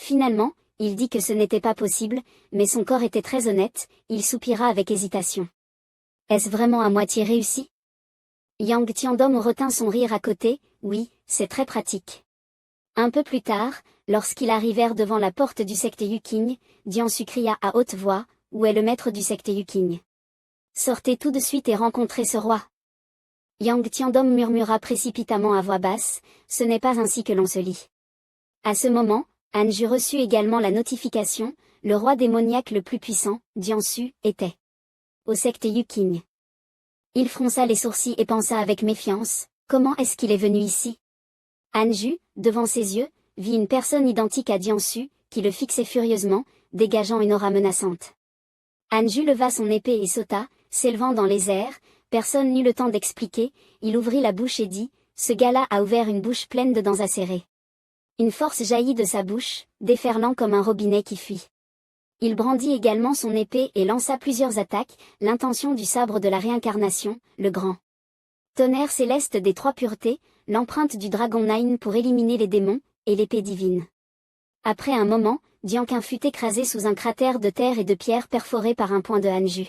Finalement, il dit que ce n'était pas possible, mais son corps était très honnête, il soupira avec hésitation. Est-ce vraiment à moitié réussi? Yang Tiandom retint son rire à côté, oui, c'est très pratique. Un peu plus tard, lorsqu'ils arrivèrent devant la porte du secte Yuking, Diansu cria à haute voix, où est le maître du secte Yuking? Sortez tout de suite et rencontrez ce roi. Yang Tiandom murmura précipitamment à voix basse, ce n'est pas ainsi que l'on se lit. À ce moment, Anju reçut également la notification, le roi démoniaque le plus puissant, Diansu, était au secte Yuking. Il fronça les sourcils et pensa avec méfiance, comment est-ce qu'il est venu ici? Anju, devant ses yeux, vit une personne identique à Diansu, qui le fixait furieusement, dégageant une aura menaçante. Anju leva son épée et sauta, s'élevant dans les airs, personne n'eut le temps d'expliquer, il ouvrit la bouche et dit, ce gars-là a ouvert une bouche pleine de dents acérées. Une force jaillit de sa bouche, déferlant comme un robinet qui fuit. Il brandit également son épée et lança plusieurs attaques, l'intention du sabre de la réincarnation, le grand tonnerre céleste des trois puretés, l'empreinte du dragon Nine pour éliminer les démons, et l'épée divine. Après un moment, Dianqun fut écrasé sous un cratère de terre et de pierre perforé par un point de Anju.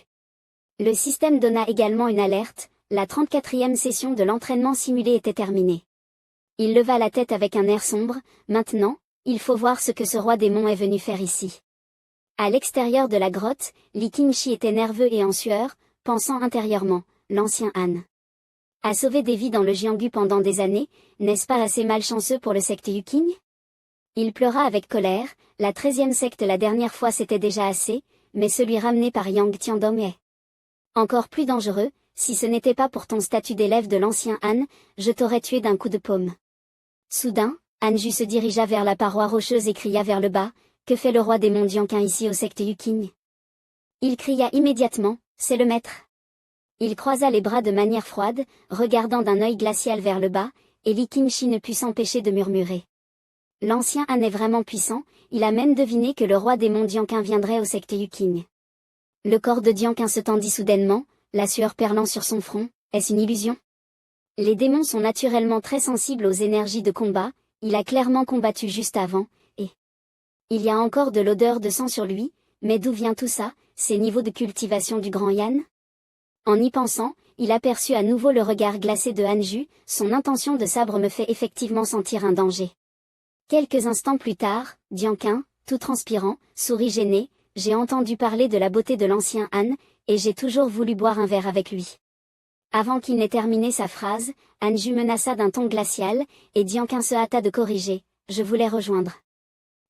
Le système donna également une alerte, la 34e session de l'entraînement simulé était terminée. Il leva la tête avec un air sombre, maintenant, il faut voir ce que ce roi démon est venu faire ici. À l'extérieur de la grotte, Li Qingshi était nerveux et en sueur, pensant intérieurement, l'ancien Han a sauvé des vies dans le Jianghu pendant des années, n'est-ce pas assez malchanceux pour le secte Yuking? Il pleura avec colère, la 13e secte la dernière fois c'était déjà assez, mais celui ramené par Yang Tiandom est encore plus dangereux, si ce n'était pas pour ton statut d'élève de l'ancien Han, je t'aurais tué d'un coup de paume. Soudain, Anju se dirigea vers la paroi rocheuse et cria vers le bas, que fait le roi démon Dianqun ici au secte Yuking? Il cria immédiatement, c'est le maître. Il croisa les bras de manière froide, regardant d'un œil glacial vers le bas, et Li Qingshi ne put s'empêcher de murmurer. L'ancien Han est vraiment puissant, il a même deviné que le roi démon Dianqun viendrait au secte Yuking. Le corps de Dianqun se tendit soudainement, la sueur perlant sur son front, est-ce une illusion? Les démons sont naturellement très sensibles aux énergies de combat, il a clairement combattu juste avant, et il y a encore de l'odeur de sang sur lui, mais d'où vient tout ça, ces niveaux de cultivation du grand Yan? En y pensant, il aperçut à nouveau le regard glacé de Anju, son intention de sabre me fait effectivement sentir un danger. Quelques instants plus tard, Dianqun, tout transpirant, sourit gêné, j'ai entendu parler de la beauté de l'ancien Han, et j'ai toujours voulu boire un verre avec lui. Avant qu'il n'ait terminé sa phrase, Anju menaça d'un ton glacial, et Dianqun se hâta de corriger, je voulais rejoindre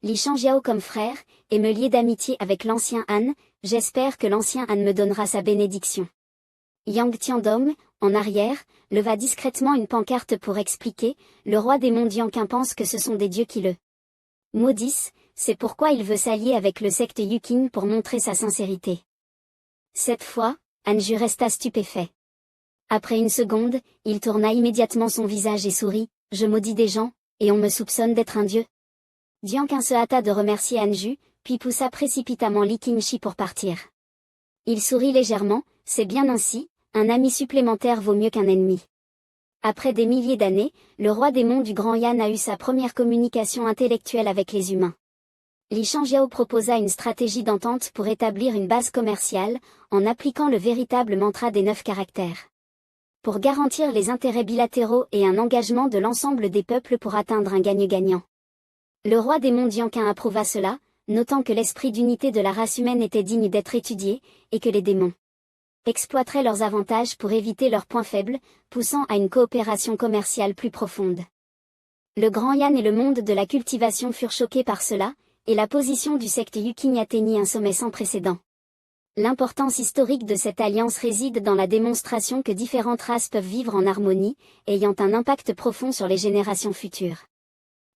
Li Shanjiao comme frère, et me lier d'amitié avec l'ancien Han, j'espère que l'ancien Han me donnera sa bénédiction. Yang Tiandom, en arrière, leva discrètement une pancarte pour expliquer, le roi démon Dianqun pense que ce sont des dieux qui le maudissent, c'est pourquoi il veut s'allier avec le secte Yuking pour montrer sa sincérité. Cette fois, Anju resta stupéfait. Après une seconde, il tourna immédiatement son visage et sourit, je maudis des gens, et on me soupçonne d'être un dieu. Dianqun se hâta de remercier Anju, puis poussa précipitamment Li Qingshi pour partir. Il sourit légèrement, c'est bien ainsi, un ami supplémentaire vaut mieux qu'un ennemi. Après des milliers d'années, le roi démon du Grand Yan a eu sa première communication intellectuelle avec les humains. Li Shanjiao proposa une stratégie d'entente pour établir une base commerciale, en appliquant le véritable mantra des 9 caractères. Pour garantir les intérêts bilatéraux et un engagement de l'ensemble des peuples pour atteindre un gagne-gagnant. Le roi démon Dianqun approuva cela, notant que l'esprit d'unité de la race humaine était digne d'être étudié, et que les démons exploiteraient leurs avantages pour éviter leurs points faibles, poussant à une coopération commerciale plus profonde. Le Grand Yan et le monde de la cultivation furent choqués par cela, et la position du secte Yuking atteignit un sommet sans précédent. L'importance historique de cette alliance réside dans la démonstration que différentes races peuvent vivre en harmonie, ayant un impact profond sur les générations futures.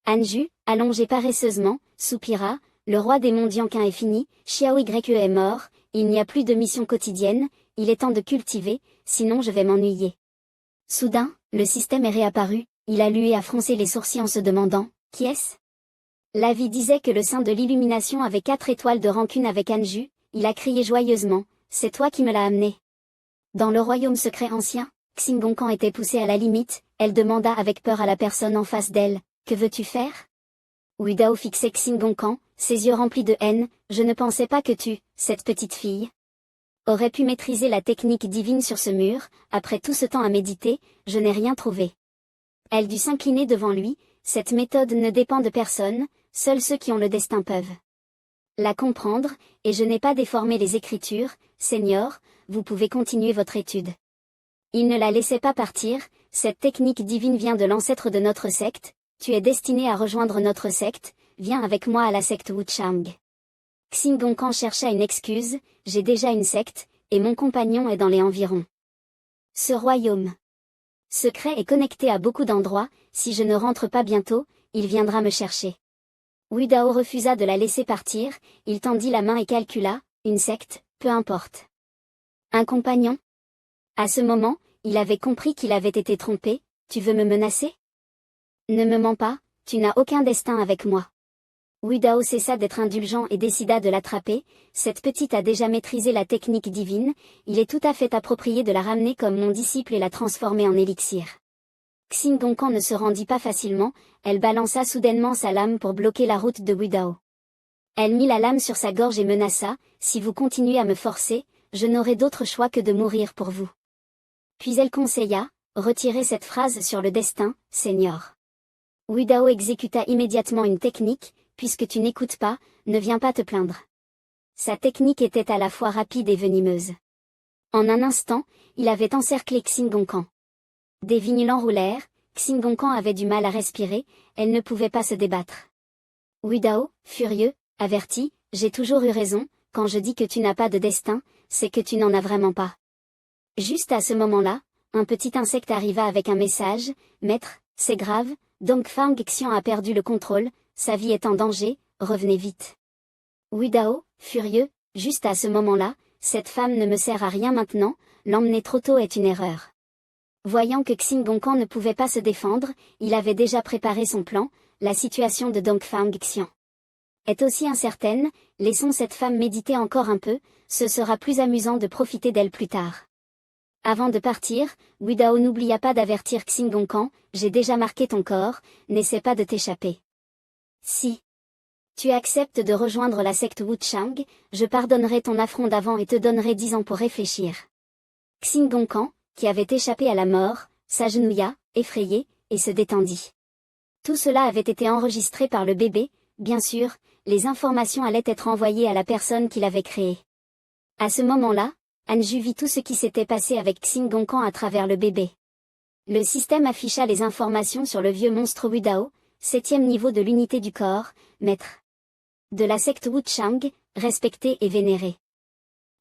Anju, allongé paresseusement, soupira, le roi démon Dianqun est fini, Xiao Ye est mort, il n'y a plus de mission quotidienne, il est temps de cultiver, sinon je vais m'ennuyer. Soudain, le système est réapparu, il a lu et a froncé les sourcils en se demandant, qui est-ce? L'avis disait que le saint de l'illumination avait 4 étoiles de rancune avec Anju, il a crié joyeusement, c'est toi qui me l'as amené. Dans le royaume secret ancien, Xingongkan était poussée à la limite, elle demanda avec peur à la personne en face d'elle, que veux-tu faire? Wu Dao fixait Xingongkan, ses yeux remplis de haine. Je ne pensais pas que tu, cette petite fille, aurais pu maîtriser la technique divine sur ce mur. Après tout ce temps à méditer, je n'ai rien trouvé. Elle dut s'incliner devant lui. Cette méthode ne dépend de personne, seuls ceux qui ont le destin peuvent la comprendre, et je n'ai pas déformé les Écritures. Seigneur, vous pouvez continuer votre étude. Il ne la laissait pas partir. Cette technique divine vient de l'ancêtre de notre secte. Tu es destiné à rejoindre notre secte, viens avec moi à la secte Wuchang. Xingongkan chercha une excuse. J'ai déjà une secte, et mon compagnon est dans les environs. Ce royaume secret est connecté à beaucoup d'endroits. Si je ne rentre pas bientôt, il viendra me chercher. Wu Dao refusa de la laisser partir. Il tendit la main et calcula. Une secte, peu importe. Un compagnon? À ce moment, il avait compris qu'il avait été trompé. Tu veux me menacer? Ne me mens pas, tu n'as aucun destin avec moi. Wu Dao cessa d'être indulgent et décida de l'attraper. Cette petite a déjà maîtrisé la technique divine, il est tout à fait approprié de la ramener comme mon disciple et la transformer en élixir. Xingongkan ne se rendit pas facilement, elle balança soudainement sa lame pour bloquer la route de Wu Dao. Elle mit la lame sur sa gorge et menaça, si vous continuez à me forcer, je n'aurai d'autre choix que de mourir pour vous. Puis elle conseilla, retirez cette phrase sur le destin, Seigneur. Wu Dao exécuta immédiatement une technique, puisque tu n'écoutes pas, ne viens pas te plaindre. Sa technique était à la fois rapide et venimeuse. En un instant, il avait encerclé Xingongkan. Des vignes l'enroulèrent, Xingongkan avait du mal à respirer, elle ne pouvait pas se débattre. Wu Dao, furieux, avertit, j'ai toujours eu raison, quand je dis que tu n'as pas de destin, c'est que tu n'en as vraiment pas. Juste à ce moment-là, un petit insecte arriva avec un message, Maître, c'est grave, Dongfang Xian a perdu le contrôle, sa vie est en danger, revenez vite. Wu Dao, furieux, juste à ce moment-là, cette femme ne me sert à rien maintenant, l'emmener trop tôt est une erreur. Voyant que Xingongkan ne pouvait pas se défendre, il avait déjà préparé son plan, la situation de Dongfang Xian est aussi incertaine, laissons cette femme méditer encore un peu, ce sera plus amusant de profiter d'elle plus tard. Avant de partir, Wu Dao n'oublia pas d'avertir Xingongkan, j'ai déjà marqué ton corps, n'essaie pas de t'échapper. Si tu acceptes de rejoindre la secte Wuchang, je pardonnerai ton affront d'avant et te donnerai 10 ans pour réfléchir. Xingongkan, qui avait échappé à la mort, s'agenouilla, effrayé, et se détendit. Tout cela avait été enregistré par le bébé, bien sûr, les informations allaient être envoyées à la personne qui l'avait créé. À ce moment-là, Anju vit tout ce qui s'était passé avec Xingongkan à travers le bébé. Le système afficha les informations sur le vieux monstre Wu Dao, 7e niveau de l'unité du corps, maître de la secte Wuchang, respecté et vénéré.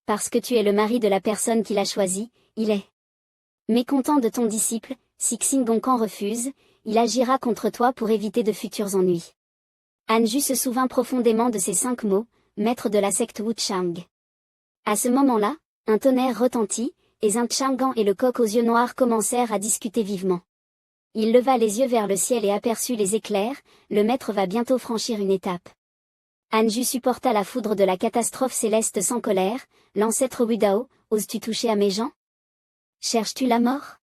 Parce que tu es le mari de la personne qu'il a choisi, il est mécontent de ton disciple. Si Xingongkan refuse, il agira contre toi pour éviter de futurs ennuis. Anju se souvint profondément de ces 5 mots, maître de la secte Wuchang. À ce moment-là, un tonnerre retentit, et Zhang Changan et le coq aux yeux noirs commencèrent à discuter vivement. Il leva les yeux vers le ciel et aperçut les éclairs, le maître va bientôt franchir une étape. Anju supporta la foudre de la catastrophe céleste sans colère, l'ancêtre Wu Dao, oses-tu toucher à mes gens? Cherches-tu la mort?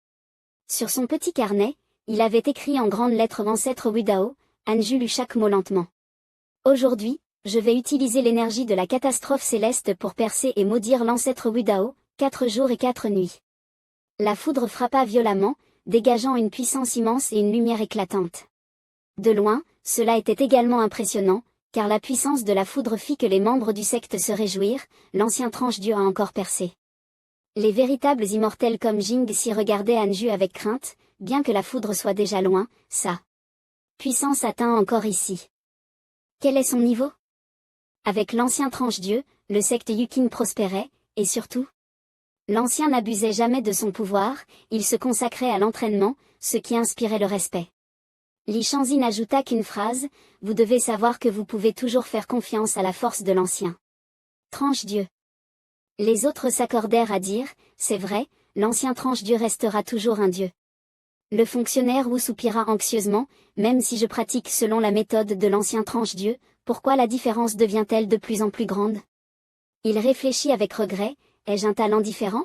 Sur son petit carnet, il avait écrit en grandes lettres l'ancêtre Wu Dao, Anju lut chaque mot lentement. Aujourd'hui, je vais utiliser l'énergie de la catastrophe céleste pour percer et maudire l'ancêtre Wu Dao, 4 jours et 4 nuits. La foudre frappa violemment, dégageant une puissance immense et une lumière éclatante. De loin, cela était également impressionnant, car la puissance de la foudre fit que les membres du secte se réjouirent, l'ancien tranche-dieu a encore percé. Les véritables immortels comme Jing s'y regardaient Anju avec crainte, bien que la foudre soit déjà loin, sa puissance atteint encore ici. Quel est son niveau? Avec l'ancien tranche-dieu, le secte Yukin prospérait, et surtout, l'ancien n'abusait jamais de son pouvoir, il se consacrait à l'entraînement, ce qui inspirait le respect. Li Shanxi n'ajouta qu'une phrase, vous devez savoir que vous pouvez toujours faire confiance à la force de l'ancien tranche-dieu. Les autres s'accordèrent à dire, c'est vrai, l'ancien tranche-dieu restera toujours un dieu. Le fonctionnaire Wu soupira anxieusement, même si je pratique selon la méthode de l'ancien tranche-dieu, pourquoi la différence devient-elle de plus en plus grande? Il réfléchit avec regret, ai-je un talent différent?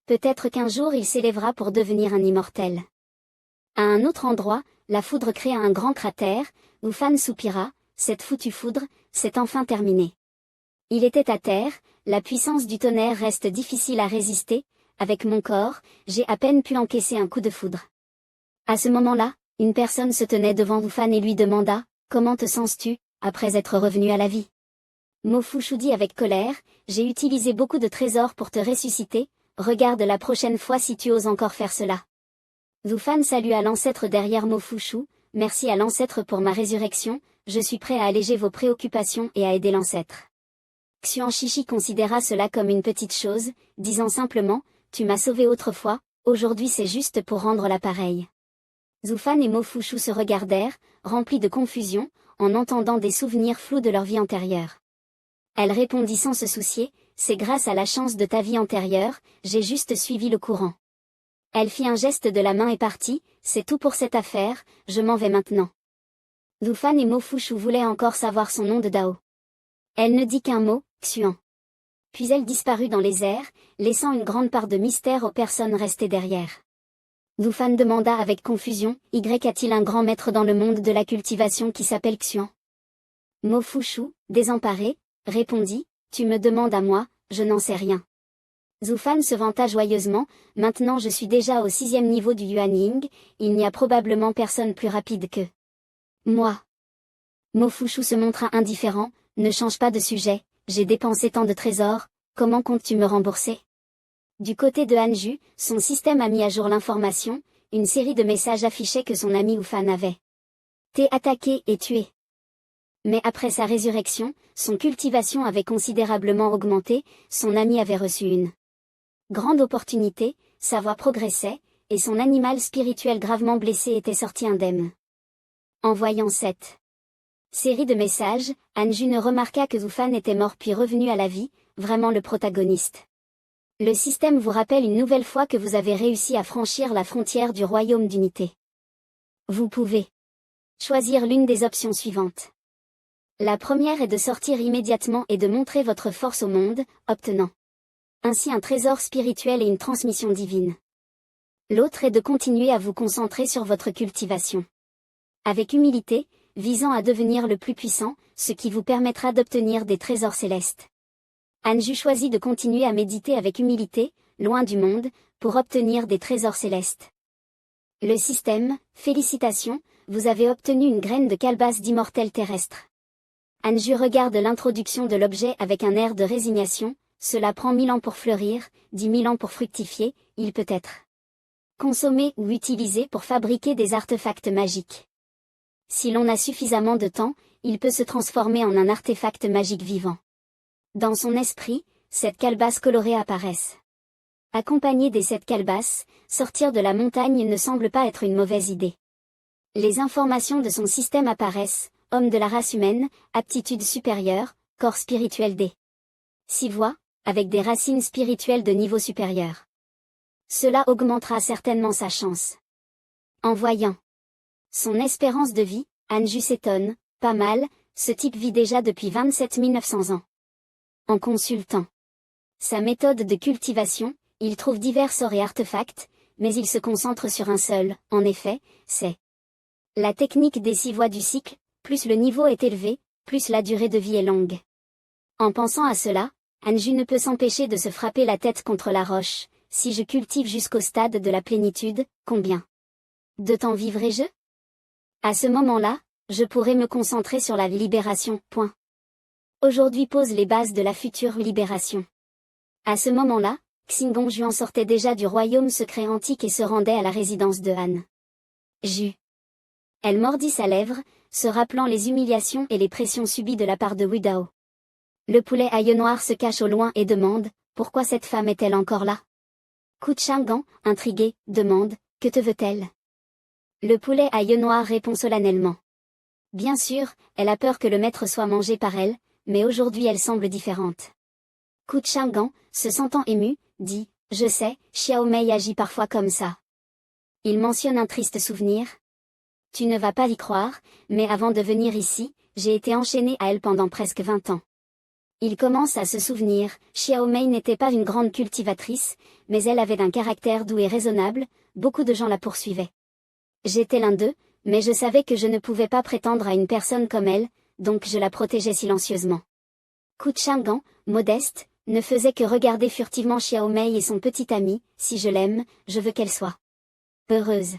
Peut-être qu'un jour il s'élèvera pour devenir un immortel. À un autre endroit, la foudre créa un grand cratère, Wu Fan soupira, cette foutue foudre, c'est enfin terminé. Il était à terre, la puissance du tonnerre reste difficile à résister, avec mon corps, j'ai à peine pu encaisser un coup de foudre. À ce moment-là, une personne se tenait devant Wu Fan et lui demanda, comment te sens-tu, après être revenu à la vie? Mo Fushu dit avec colère, j'ai utilisé beaucoup de trésors pour te ressusciter, regarde la prochaine fois si tu oses encore faire cela. Wu Fan salua l'ancêtre derrière Mo Fushu, merci à l'ancêtre pour ma résurrection, je suis prêt à alléger vos préoccupations et à aider l'ancêtre. Xuan Shishi considéra cela comme une petite chose, disant simplement, tu m'as sauvé autrefois, aujourd'hui c'est juste pour rendre l'appareil. Wu Fan et Mo Fushu se regardèrent, remplis de confusion, en entendant des souvenirs flous de leur vie antérieure. Elle répondit sans se soucier, c'est grâce à la chance de ta vie antérieure, j'ai juste suivi le courant. Elle fit un geste de la main et partit, c'est tout pour cette affaire, je m'en vais maintenant. Wu Fan et Mo Fushu voulaient encore savoir son nom de Dao. Elle ne dit qu'un mot, Xuan. Puis elle disparut dans les airs, laissant une grande part de mystère aux personnes restées derrière. Wu Fan demanda avec confusion, a-t-il un grand maître dans le monde de la cultivation qui s'appelle Xuan? Mo Fushu, désemparé, répondit, tu me demandes à moi, je n'en sais rien. Wu Fan se vanta joyeusement, maintenant je suis déjà au 6e niveau du Yuan Ying, il n'y a probablement personne plus rapide que moi. Mo Fushu se montra indifférent, ne change pas de sujet, j'ai dépensé tant de trésors, comment comptes-tu me rembourser? Du côté de Hanju, son système a mis à jour l'information, une série de messages affichaient que son ami Wu Fan avait été attaqué et tué. Mais après sa résurrection, son cultivation avait considérablement augmenté, son ami avait reçu une grande opportunité, sa voix progressait, et son animal spirituel gravement blessé était sorti indemne. En voyant cette série de messages, Hanju ne remarqua que Wu Fan était mort puis revenu à la vie, vraiment le protagoniste. Le système vous rappelle une nouvelle fois que vous avez réussi à franchir la frontière du royaume d'unité. Vous pouvez choisir l'une des options suivantes. La première est de sortir immédiatement et de montrer votre force au monde, obtenant ainsi un trésor spirituel et une transmission divine. L'autre est de continuer à vous concentrer sur votre cultivation. Avec humilité, visant à devenir le plus puissant, ce qui vous permettra d'obtenir des trésors célestes. Hanju choisit de continuer à méditer avec humilité, loin du monde, pour obtenir des trésors célestes. Le système, félicitations, vous avez obtenu une graine de calebasse d'immortel terrestre. Hanju regarde l'introduction de l'objet avec un air de résignation, cela prend 1000 ans pour fleurir, 10 000 ans pour fructifier, il peut être consommé ou utilisé pour fabriquer des artefacts magiques. Si l'on a suffisamment de temps, il peut se transformer en un artefact magique vivant. Dans son esprit, 7 calebasses colorées apparaissent. Accompagné des 7 calebasses, sortir de la montagne ne semble pas être une mauvaise idée. Les informations de son système apparaissent, homme de la race humaine, aptitude supérieure, corps spirituel D. 6 voix, avec des racines spirituelles de niveau supérieur. Cela augmentera certainement sa chance. En voyant son espérance de vie, Hanju s'étonne, pas mal, ce type vit déjà depuis 27 900 ans. En consultant sa méthode de cultivation, il trouve divers sorts et artefacts, mais il se concentre sur un seul, en effet, c'est la technique des 6 voies du cycle, plus le niveau est élevé, plus la durée de vie est longue. En pensant à cela, Hanju ne peut s'empêcher de se frapper la tête contre la roche, si je cultive jusqu'au stade de la plénitude, combien de temps vivrai-je? À ce moment-là, je pourrais me concentrer sur la libération, point. Aujourd'hui pose les bases de la future libération. À ce moment-là, Xingong Juan sortait déjà du royaume secret antique et se rendait à la résidence de Han Ju. Elle mordit sa lèvre, se rappelant les humiliations et les pressions subies de la part de Wu Dao. Le poulet à yeux noirs se cache au loin et demande, pourquoi cette femme est-elle encore là? Ku Chang'an, intrigué, demande, que te veut-elle? Le poulet à yeux noirs répond solennellement. Bien sûr, elle a peur que le maître soit mangé par elle, mais aujourd'hui elle semble différente. Ku Chang'an, se sentant ému, dit, je sais, Xiao Mei agit parfois comme ça. Il mentionne un triste souvenir. Tu ne vas pas y croire, mais avant de venir ici, j'ai été enchaîné à elle pendant presque 20 ans. Il commence à se souvenir, Xiao Mei n'était pas une grande cultivatrice, mais elle avait un caractère doux et raisonnable, beaucoup de gens la poursuivaient. J'étais l'un d'eux, Mais je savais que je ne pouvais pas prétendre à une personne comme elle, donc je la protégeais silencieusement. Ku Chang'an, modeste, ne faisait que regarder furtivement Xiao Mei et son petit ami. Si je l'aime, je veux qu'elle soit heureuse.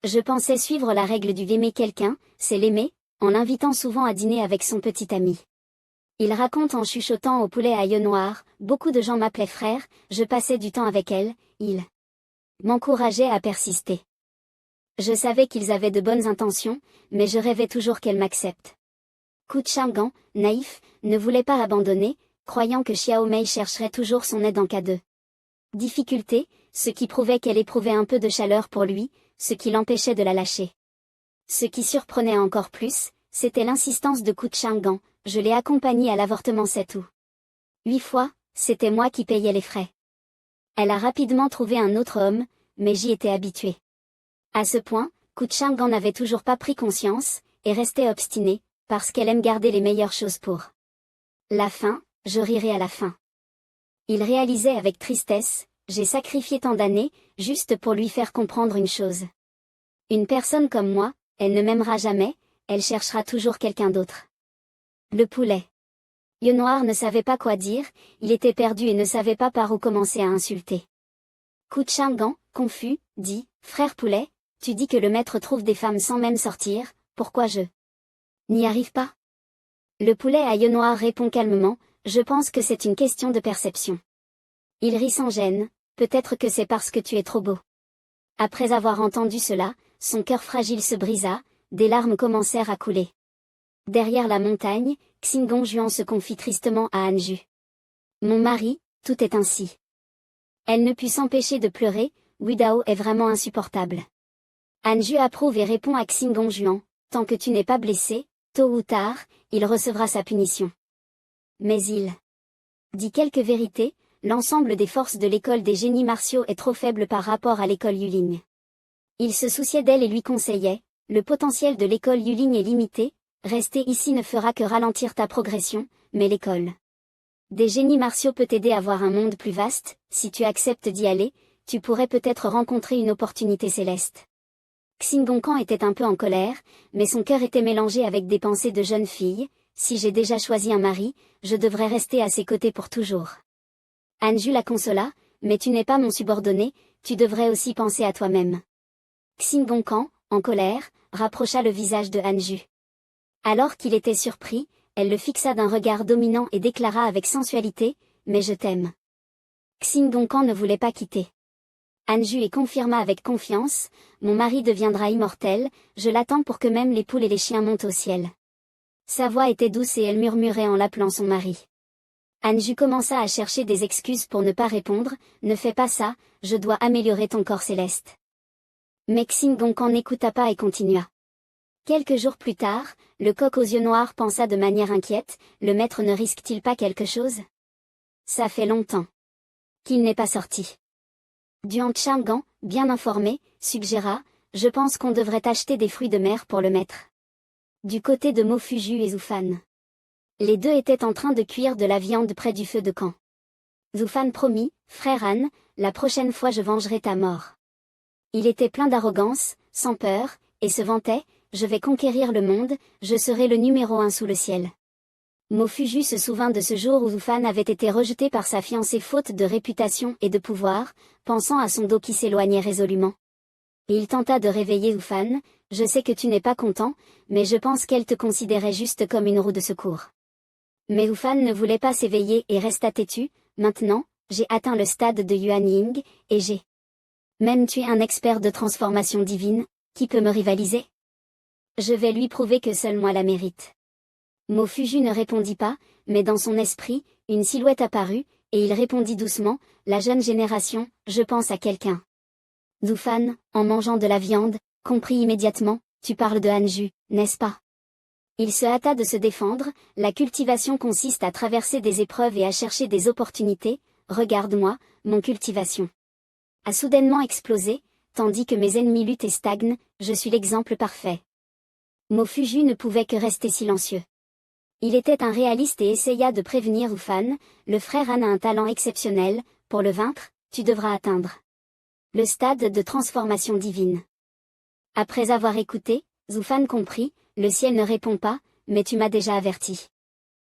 Je pensais suivre la règle du aimer quelqu'un, c'est l'aimer, en l'invitant souvent à dîner avec son petit ami. Il raconte en chuchotant au poulet à yeux noirs, beaucoup de gens m'appelaient frère, je passais du temps avec elle, ils m'encourageaient à persister. Je savais qu'ils avaient de bonnes intentions, mais je rêvais toujours qu'elle m'accepte. Ku Chang'an, naïf, ne voulait pas abandonner, croyant que Xiao Mei chercherait toujours son aide en cas de difficulté, ce qui prouvait qu'elle éprouvait un peu de chaleur pour lui, ce qui l'empêchait de la lâcher. Ce qui surprenait encore plus, c'était l'insistance de Ku Chang'an. Je l'ai accompagnée à l'avortement 7 ou 8 fois, c'était moi qui payais les frais. Elle a rapidement trouvé un autre homme, mais j'y étais habituée. À ce point, Ku Chang'an n'avait toujours pas pris conscience, et restait obstinée, parce qu'elle aime garder les meilleures choses pour la fin, je rirai à la fin. Il réalisait avec tristesse, j'ai sacrifié tant d'années, juste pour lui faire comprendre une chose. Une personne comme moi, elle ne m'aimera jamais, elle cherchera toujours quelqu'un d'autre. Le poulet. Yeux Noir ne savait pas quoi dire, il était perdu et ne savait pas par où commencer à insulter. Ku Chang'an, confus, dit, frère poulet, tu dis que le maître trouve des femmes sans même sortir, pourquoi je n'y arrive pas? Le poulet à yeux noirs répond calmement, je pense que c'est une question de perception. Il rit sans gêne, peut-être que c'est parce que tu es trop beau. Après avoir entendu cela, son cœur fragile se brisa, des larmes commencèrent à couler. Derrière la montagne, Xingong se confie tristement à Anju. Mon mari, tout est ainsi. Elle ne put s'empêcher de pleurer, Wudao est vraiment insupportable. Anju approuve et répond à Xingong, tant que tu n'es pas blessé, tôt ou tard, il recevra sa punition. Mais il dit quelques vérités, l'ensemble des forces de l'école des génies martiaux est trop faible par rapport à l'école Yuling. Il se souciait d'elle et lui conseillait, le potentiel de l'école Yuling est limité, rester ici ne fera que ralentir ta progression, mais l'école des génies martiaux peut t'aider à voir un monde plus vaste, si tu acceptes d'y aller, tu pourrais peut-être rencontrer une opportunité céleste. Xingong était un peu en colère, mais son cœur était mélangé avec des pensées de jeune fille, si j'ai déjà choisi un mari, je devrais rester à ses côtés pour toujours. Anju la consola, mais tu n'es pas mon subordonné, tu devrais aussi penser à toi-même. Xingong, en colère, rapprocha le visage de Anju. Alors qu'il était surpris, elle le fixa d'un regard dominant et déclara avec sensualité, mais je t'aime. Xingong ne voulait pas quitter Anju et confirma avec confiance, mon mari deviendra immortel, je l'attends pour que même les poules et les chiens montent au ciel. Sa voix était douce et elle murmurait en l'appelant son mari. Anju commença à chercher des excuses pour ne pas répondre, ne fais pas ça, je dois améliorer ton corps céleste. Mais Xingong n'écouta pas et continua. Quelques jours plus tard, le coq aux yeux noirs pensa de manière inquiète, le maître ne risque-t-il pas quelque chose? Ça fait longtemps qu'il n'est pas sorti. Duan Chang'an, bien informé, suggéra, je pense qu'on devrait acheter des fruits de mer pour le maître. Du côté de Mofuju et Zufan. Les deux étaient en train de cuire de la viande près du feu de camp. Zufan promit, frère Han, la prochaine fois je vengerai ta mort. Il était plein d'arrogance, sans peur, et se vantait, je vais conquérir le monde, je serai le numéro 1 sous le ciel. Mofuju se souvint de ce jour où Zufan avait été rejeté par sa fiancée faute de réputation et de pouvoir, pensant à son dos qui s'éloignait résolument. Et il tenta de réveiller Zufan, je sais que tu n'es pas content, mais je pense qu'elle te considérait juste comme une roue de secours. Mais Zufan ne voulait pas s'éveiller et resta têtu, maintenant, j'ai atteint le stade de Yuan Ying, et j'ai même tué un expert de transformation divine, qui peut me rivaliser? Je vais lui prouver que seul moi la mérite. Mofuju ne répondit pas, mais dans son esprit, une silhouette apparut, et il répondit doucement, la jeune génération, je pense à quelqu'un. Zufan, en mangeant de la viande, comprit immédiatement, tu parles de Anju, n'est-ce pas? Il se hâta de se défendre, la cultivation consiste à traverser des épreuves et à chercher des opportunités, regarde-moi, mon cultivation a soudainement explosé, tandis que mes ennemis luttent et stagnent, je suis l'exemple parfait. Mofuju ne pouvait que rester silencieux. Il était un réaliste et essaya de prévenir Zufan, le frère Han a un talent exceptionnel, pour le vaincre, tu devras atteindre le stade de transformation divine. Après avoir écouté, Zufan comprit, le ciel ne répond pas, mais tu m'as déjà averti.